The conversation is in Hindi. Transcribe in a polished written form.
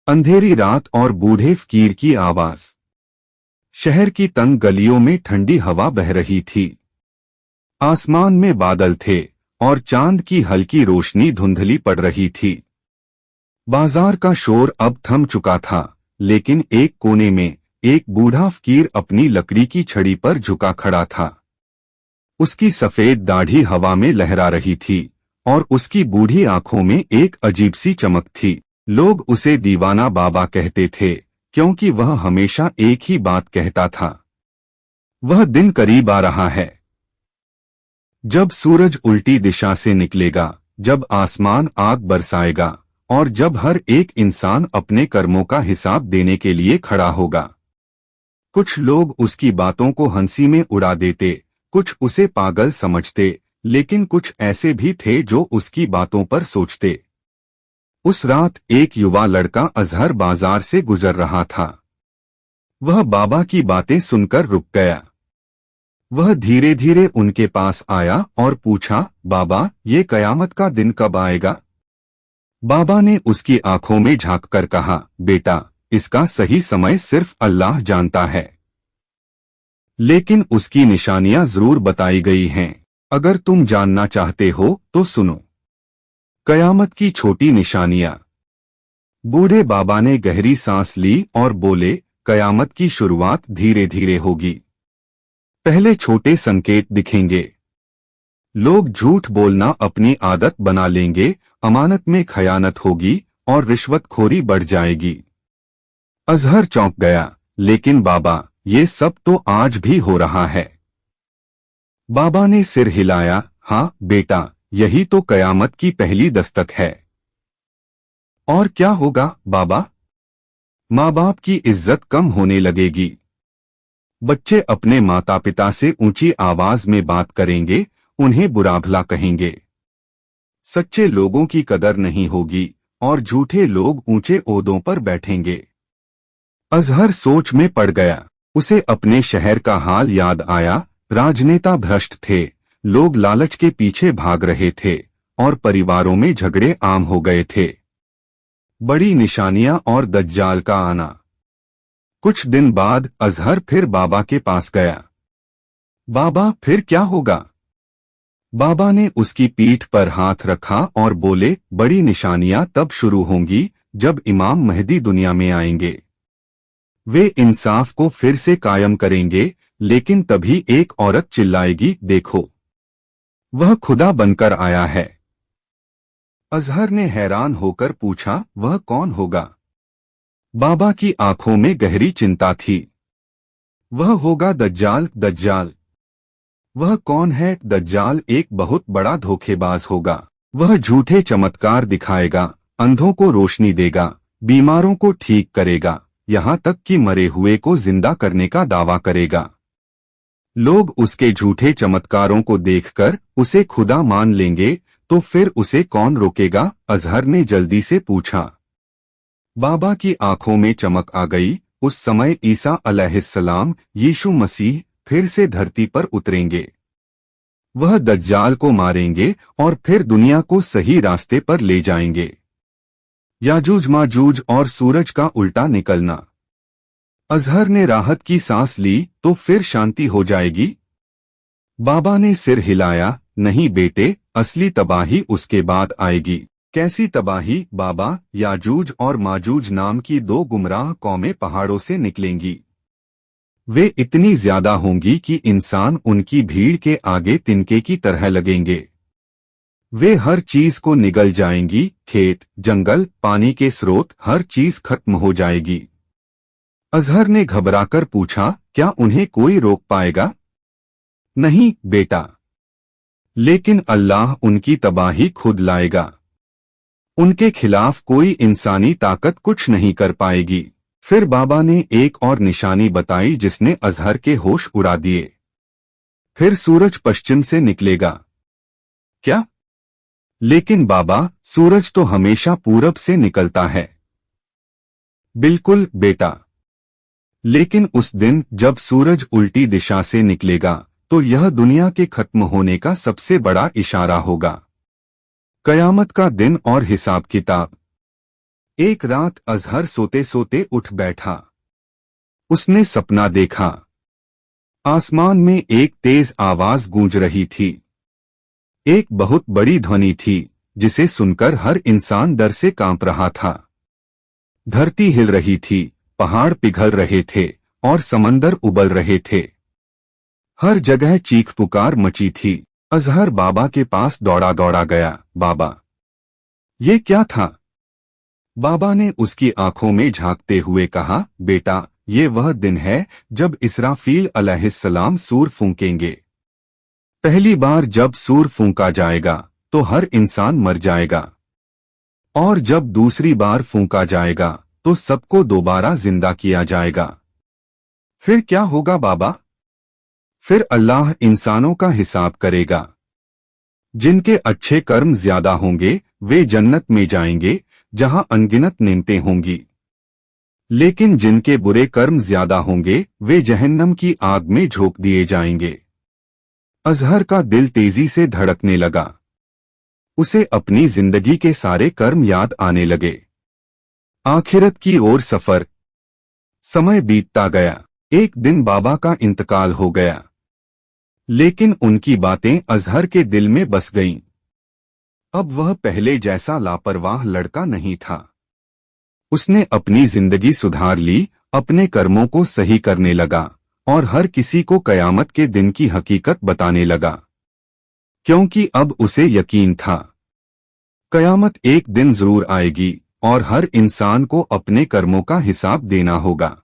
अंधेरी रात और बूढ़े फकीर की आवाज। शहर की तंग गलियों में ठंडी हवा बह रही थी। आसमान में बादल थे और चांद की हल्की रोशनी धुंधली पड़ रही थी। बाजार का शोर अब थम चुका था, लेकिन एक कोने में एक बूढ़ा फकीर अपनी लकड़ी की छड़ी पर झुका खड़ा था। उसकी सफेद दाढ़ी हवा में लहरा रही थी और उसकी बूढ़ी आंखों में एक अजीब सी चमक थी। लोग उसे दीवाना बाबा कहते थे, क्योंकि वह हमेशा एक ही बात कहता था। वह दिन करीब आ रहा है जब सूरज उल्टी दिशा से निकलेगा, जब आसमान आग बरसाएगा और जब हर एक इंसान अपने कर्मों का हिसाब देने के लिए खड़ा होगा। कुछ लोग उसकी बातों को हंसी में उड़ा देते, कुछ उसे पागल समझते, लेकिन कुछ ऐसे भी थे जो उसकी बातों पर सोचते। उस रात एक युवा लड़का अजहर बाजार से गुजर रहा था। वह बाबा की बातें सुनकर रुक गया। वह धीरे धीरे उनके पास आया और पूछा, बाबा, ये कयामत का दिन कब आएगा? बाबा ने उसकी आंखों में झांककर कहा, बेटा, इसका सही समय सिर्फ अल्लाह जानता है, लेकिन उसकी निशानियां जरूर बताई गई हैं। अगर तुम जानना चाहते हो तो सुनो। कयामत की छोटी निशानियां। बूढ़े बाबा ने गहरी सांस ली और बोले, कयामत की शुरुआत धीरे धीरे होगी। पहले छोटे संकेत दिखेंगे। लोग झूठ बोलना अपनी आदत बना लेंगे, अमानत में खयानत होगी और रिश्वतखोरी बढ़ जाएगी। अजहर चौंक गया, लेकिन बाबा, ये सब तो आज भी हो रहा है। बाबा ने सिर हिलाया, हाँ बेटा, यही तो कयामत की पहली दस्तक है। और क्या होगा बाबा? माँ बाप की इज्जत कम होने लगेगी। बच्चे अपने माता पिता से ऊंची आवाज में बात करेंगे, उन्हें बुरा भला कहेंगे। सच्चे लोगों की कदर नहीं होगी और झूठे लोग ऊंचे ओहदों पर बैठेंगे। अजहर सोच में पड़ गया। उसे अपने शहर का हाल याद आया। राजनेता भ्रष्ट थे, लोग लालच के पीछे भाग रहे थे और परिवारों में झगड़े आम हो गए थे। बड़ी निशानियां और दज्जाल का आना। कुछ दिन बाद अजहर फिर बाबा के पास गया। बाबा, फिर क्या होगा? बाबा ने उसकी पीठ पर हाथ रखा और बोले, बड़ी निशानियां तब शुरू होंगी जब इमाम महदी दुनिया में आएंगे। वे इंसाफ को फिर से कायम करेंगे, लेकिन तभी एक औरत चिल्लाएगी, देखो, वह खुदा बनकर आया है। अजहर ने हैरान होकर पूछा, वह कौन होगा? बाबा की आंखों में गहरी चिंता थी। वह होगा दज्जाल। दज्जाल? वह कौन है? दज्जाल एक बहुत बड़ा धोखेबाज होगा। वह झूठे चमत्कार दिखाएगा, अंधों को रोशनी देगा, बीमारों को ठीक करेगा, यहाँ तक कि मरे हुए को जिंदा करने का दावा करेगा। लोग उसके झूठे चमत्कारों को देखकर उसे खुदा मान लेंगे, तो फिर उसे कौन रोकेगा? अजहर ने जल्दी से पूछा। बाबा की आंखों में चमक आ गई। उस समय ईसा अलैहिस्सलाम, यीशु मसीह फिर से धरती पर उतरेंगे। वह दज्जाल को मारेंगे और फिर दुनिया को सही रास्ते पर ले जाएंगे। याजूज माजूज और सूरज का उल्टा निकलना। अजहर ने राहत की सांस ली, तो फिर शांति हो जाएगी? बाबा ने सिर हिलाया, नहीं बेटे, असली तबाही उसके बाद आएगी। कैसी तबाही बाबा? याजूज और माजूज नाम की दो गुमराह कौमें पहाड़ों से निकलेंगी। वे इतनी ज्यादा होंगी कि इंसान उनकी भीड़ के आगे तिनके की तरह लगेंगे। वे हर चीज को निगल जाएंगी, खेत, जंगल, पानी के स्रोत, हर चीज खत्म हो जाएगी। अजहर ने घबराकर पूछा, क्या उन्हें कोई रोक पाएगा? नहीं बेटा, लेकिन अल्लाह उनकी तबाही खुद लाएगा। उनके खिलाफ कोई इंसानी ताकत कुछ नहीं कर पाएगी। फिर बाबा ने एक और निशानी बताई जिसने अजहर के होश उड़ा दिए। फिर सूरज पश्चिम से निकलेगा। क्या? लेकिन बाबा, सूरज तो हमेशा पूरब से निकलता है। बिल्कुल बेटा, लेकिन उस दिन जब सूरज उल्टी दिशा से निकलेगा, तो यह दुनिया के खत्म होने का सबसे बड़ा इशारा होगा। कयामत का दिन और हिसाब किताब। एक रात अजहर सोते सोते उठ बैठा। उसने सपना देखा। आसमान में एक तेज आवाज गूंज रही थी। एक बहुत बड़ी ध्वनि थी जिसे सुनकर हर इंसान डर से कांप रहा था। धरती हिल रही थी, पहाड़ पिघल रहे थे और समंदर उबल रहे थे। हर जगह चीख पुकार मची थी। अजहर बाबा के पास दौड़ा दौड़ा गया। बाबा, ये क्या था? बाबा ने उसकी आंखों में झांकते हुए कहा, बेटा, ये वह दिन है जब इसराफील अलैहिस्सलाम सूर फूंकेंगे। पहली बार जब सूर फूंका जाएगा तो हर इंसान मर जाएगा, और जब दूसरी बार फूंका जाएगा तो सबको दोबारा जिंदा किया जाएगा। फिर क्या होगा बाबा? फिर अल्लाह इंसानों का हिसाब करेगा। जिनके अच्छे कर्म ज्यादा होंगे वे जन्नत में जाएंगे, जहां अनगिनत नेमतें होंगी। लेकिन जिनके बुरे कर्म ज्यादा होंगे वे जहन्नम की आग में झोंक दिए जाएंगे। अजहर का दिल तेजी से धड़कने लगा। उसे अपनी जिंदगी के सारे कर्म याद आने लगे। आखिरत की ओर सफर। समय बीतता गया। एक दिन बाबा का इंतकाल हो गया, लेकिन उनकी बातें अजहर के दिल में बस गईं। अब वह पहले जैसा लापरवाह लड़का नहीं था। उसने अपनी जिंदगी सुधार ली, अपने कर्मों को सही करने लगा और हर किसी को कयामत के दिन की हकीकत बताने लगा, क्योंकि अब उसे यकीन था कयामत एक दिन जरूर आएगी और हर इंसान को अपने कर्मों का हिसाब देना होगा।